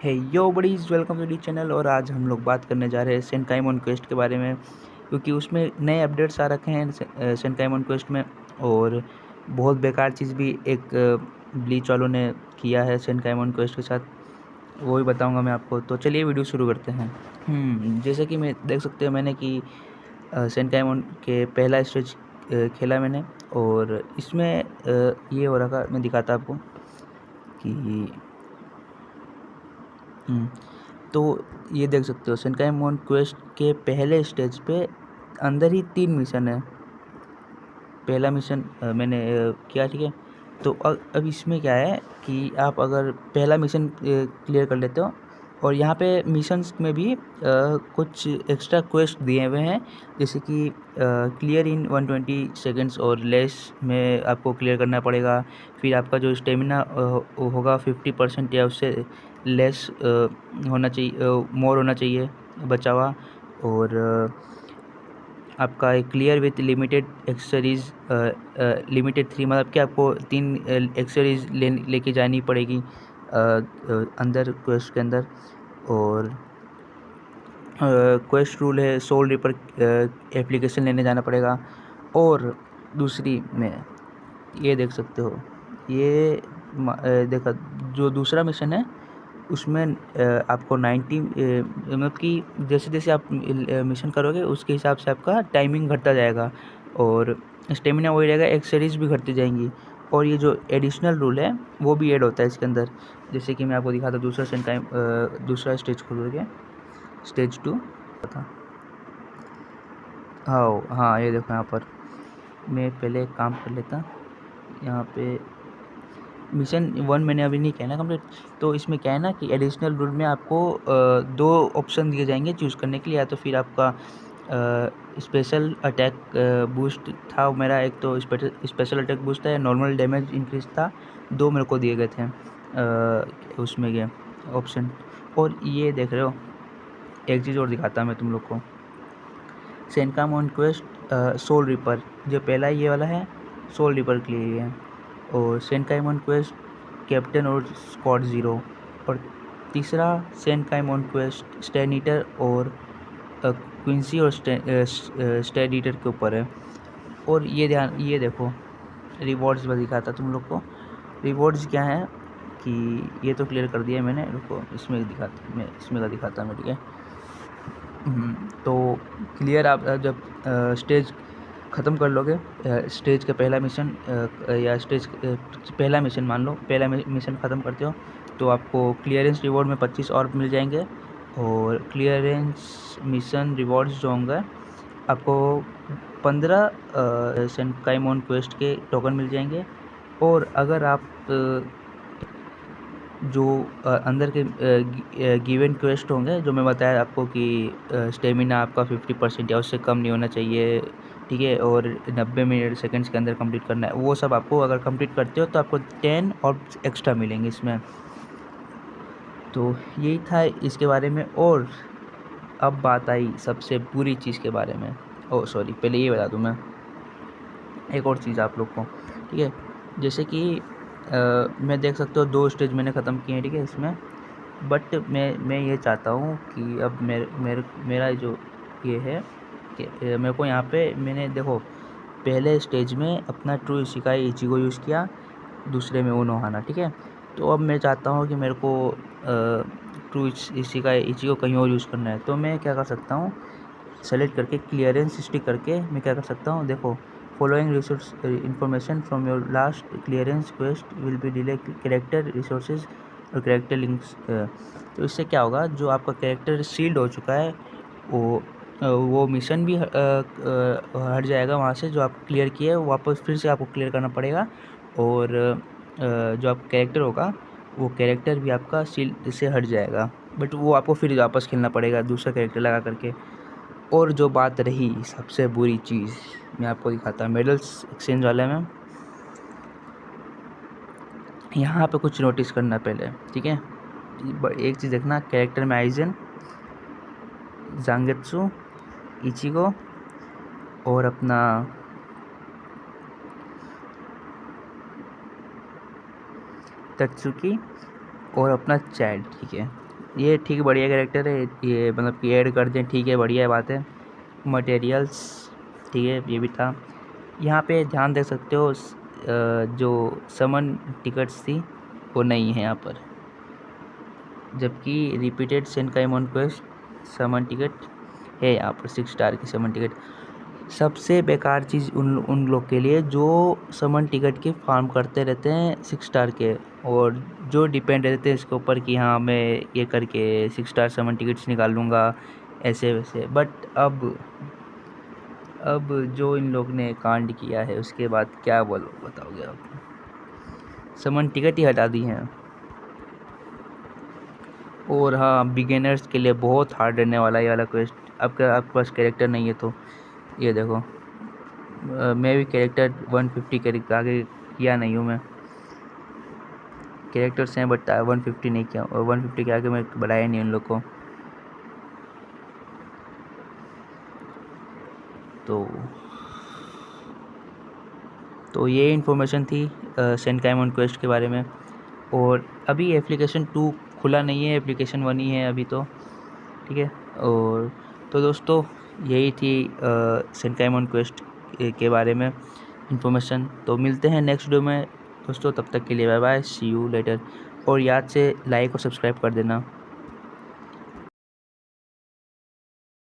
Hey yo buddies, welcome to the channel. और आज हम लोग बात करने जा रहे हैं सेनकाइमोन क्वेस्ट के बारे में, क्योंकि उसमें नए अपडेट्स आ रखे हैं सेनकाइमोन क्वेस्ट में। और बहुत बेकार चीज़ भी एक ब्लीच वालों ने किया है सेनकाइमोन क्वेस्ट के साथ, वो भी बताऊंगा मैं आपको। तो चलिए वीडियो शुरू करते हैं। जैसे कि मैं देख सकते हो मैंने कि सेनकाइमोन के पहला स्टेज खेला मैंने। और इसमें ये हो रखा, मैं दिखाता आपको कि हम्म, तो ये देख सकते हो सेनकाइमोन क्वेस्ट के पहले स्टेज पे अंदर ही 3 मिशन है। पहला मिशन मैंने किया, ठीक है। तो अब इसमें क्या है कि आप अगर पहला मिशन क्लियर कर लेते हो, और यहाँ पे मिशंस में भी कुछ एक्स्ट्रा क्वेस्ट दिए हुए हैं, जैसे कि क्लियर इन 120 सेकंड्स और लेस में आपको क्लियर करना पड़ेगा। फिर आपका जो स्टेमिना होगा 50% या उससे लेस होना चाहिए, मोर होना चाहिए बचा हुआ। और आपका एक clear with limited accessories, limited 3, मतलब कि आपको 3 एक्सेसरीज लेके जानी पड़ेगी अंदर क्वेस्ट के अंदर। और क्वेस्ट रूल है सोल रिपर एप्लीकेशन लेने जाना पड़ेगा। और दूसरी में ये देख सकते हो, ये देखा जो दूसरा मिशन है उसमें आपको 90 मतलब कि जैसे जैसे आप मिशन करोगे उसके हिसाब से आपका टाइमिंग घटता जाएगा, और स्टेमिना वही रहेगा, एक्सेसरीज भी घटती जाएंगी। और ये जो एडिशनल रूल है वो भी ऐड होता है इसके अंदर। जैसे कि मैं आपको दिखाता हूँ दूसरा दूसरा स्टेज खोल के, स्टेज 2 था। हाँ हाँ, ये देखो यहाँ पर मैं पहले एक काम कर लेता। यहाँ पे मिशन 1 मैंने अभी नहीं किया ना कंप्लीट। तो इसमें क्या है ना कि एडिशनल रूल में आपको 2 ऑप्शन दिए जाएंगे चूज़ करने के लिए। या तो फिर आपका स्पेशल अटैक बूस्ट था मेरा, एक तो स्पेशल अटैक बूस्ट था, या नॉर्मल डैमेज इंक्रीज था। 2 मेरे को दिए गए थे उसमें गए ऑप्शन। और ये देख रहे हो, एक चीज़ और दिखाता मैं तुम लोग को। सेनकामोन क्वेस्ट सोल रिपर, जो पहला ये वाला है सोल रिपर के लिए है। और सेनकाइमोन क्वेस्ट कैप्टन और स्क्वाड ज़ीरो। और तीसरा सेनकाइमोन क्वेस्ट स्टैन ईटर और क्विंसी और स्टैन ईटर के ऊपर है। और ये देखो रिवॉर्ड्स भी दिखाता तुम लोग को। रिवॉर्ड्स क्या है कि ये तो क्लियर कर दिया मैंने, रुको इसमें दिखाता मैं, इसमें का दिखाता मैं, ठीक है। तो क्लियर आप जब स्टेज ख़त्म कर लोगे, स्टेज का पहला मिशन या स्टेज पहला मिशन मान लो, पहला मिशन ख़त्म करते हो तो आपको क्लियरेंस रिवॉर्ड में 25 और मिल जाएंगे। और क्लियरेंस मिशन रिवॉर्ड्स जो होंगे आपको 15 सेनकाइमोन क्वेस्ट के टोकन मिल जाएंगे। और अगर आप जो अंदर के गिवन क्वेस्ट होंगे, जो मैं बताया आपको कि स्टेमिना आपका 50% या उससे कम नहीं होना चाहिए, ठीक है, और 90 मिनट सेकंड्स के अंदर कंप्लीट करना है, वो सब आपको अगर कंप्लीट करते हो तो आपको 10 और एक्स्ट्रा मिलेंगे इसमें। तो यही था इसके बारे में। और अब बात आई सबसे बुरी चीज़ के बारे में। ओह सॉरी, पहले ये बता दूँ मैं एक और चीज़ आप लोग को, ठीक है। जैसे कि मैं देख सकते हो 2 स्टेज मैंने ख़त्म किए हैं, ठीक है इसमें। बट मैं ये चाहता हूँ कि अब मेरा जो ये है कि मेरे को यहाँ पे मैंने देखो पहले स्टेज में अपना ट्रू इशिकाई इचिगो यूज़ किया, दूसरे में उनोहाना, ठीक है। तो अब मैं चाहता हूँ कि मेरे को ट्रू इशिकाई इचिगो कहीं और यूज़ करना है। तो मैं क्या कर सकता हूँ, सेलेक्ट करके क्लियरेंस स्टिक करके मैं क्या कर सकता हूँ, देखो following resource information from your last clearance quest will be delay character resources और कैरेक्टर लिंक्स। तो इससे क्या होगा, जो आपका कैरेक्टर सील्ड हो चुका है वो मिशन भी हट जाएगा वहाँ से, जो आप क्लियर किए वापस फिर से आपको क्लियर करना पड़ेगा। और जो आपका कैरेक्टर होगा वो कैरेक्टर भी आपका सील्ड से हट जाएगा, बट वो आपको फिर वापस खेलना पड़ेगा दूसरा कैरेक्टर लगा करके। और जो बात रही सबसे बुरी चीज़, मैं आपको दिखाता हूँ मेडल्स एक्सचेंज वाले में। यहाँ पे कुछ नोटिस करना पहले, ठीक है। एक चीज़ देखना, कैरेक्टर में आइजन, जांगेत्सु, इचिगो और अपना तत्सुकी और अपना चैड, ठीक है। ये ठीक बढ़िया कैरेक्टर है, ये मतलब कि ऐड कर दें, ठीक है, बढ़िया बात है। मटेरियल्स, ठीक है, ये भी था। यहाँ पे ध्यान दे सकते हो जो समन टिकट्स थी वो नहीं है यहाँ पर, जबकि रिपीटेड सेनकाइमोन क्वेस्ट समन टिकट है यहाँ पर, 6 स्टार की समन टिकट। सबसे बेकार चीज़ उन उन लोग के लिए जो समन टिकट के फार्म करते रहते हैं 6 स्टार के, और जो डिपेंड रहते हैं इसके ऊपर कि हाँ मैं ये करके 6 स्टार समन टिकट्स निकाल लूँगा ऐसे वैसे। बट अब जो इन लोग ने कांड किया है उसके बाद क्या बताओगे आप? समन टिकट ही हटा दी हैं। और हाँ, बिगिनर्स के लिए बहुत हार्ड रहने वाला है ये वाला क्वेस्ट। आपके पास कैरेक्टर नहीं है तो ये देखो, मैं भी कैरेक्टर 150 के आगे किया नहीं हूँ। मैं कैरेक्टर्स हैं बट 150 नहीं किया, और 150 के आगे मैं बढ़ाया नहीं उन लोग को। तो ये इन्फॉर्मेशन थी सेनकाइमोन क्वेस्ट के बारे में। और अभी एप्लीकेशन 2 खुला नहीं है, एप्लीकेशन 1 ही है अभी तो, ठीक है। और तो दोस्तों यही थी सेनकाइमोन क्वेस्ट के बारे में इन्फॉर्मेशन। तो मिलते हैं नेक्स्ट वीडियो में दोस्तों, तब तक के लिए bye bye, see you later. और याद से लाइक और सब्सक्राइब कर देना।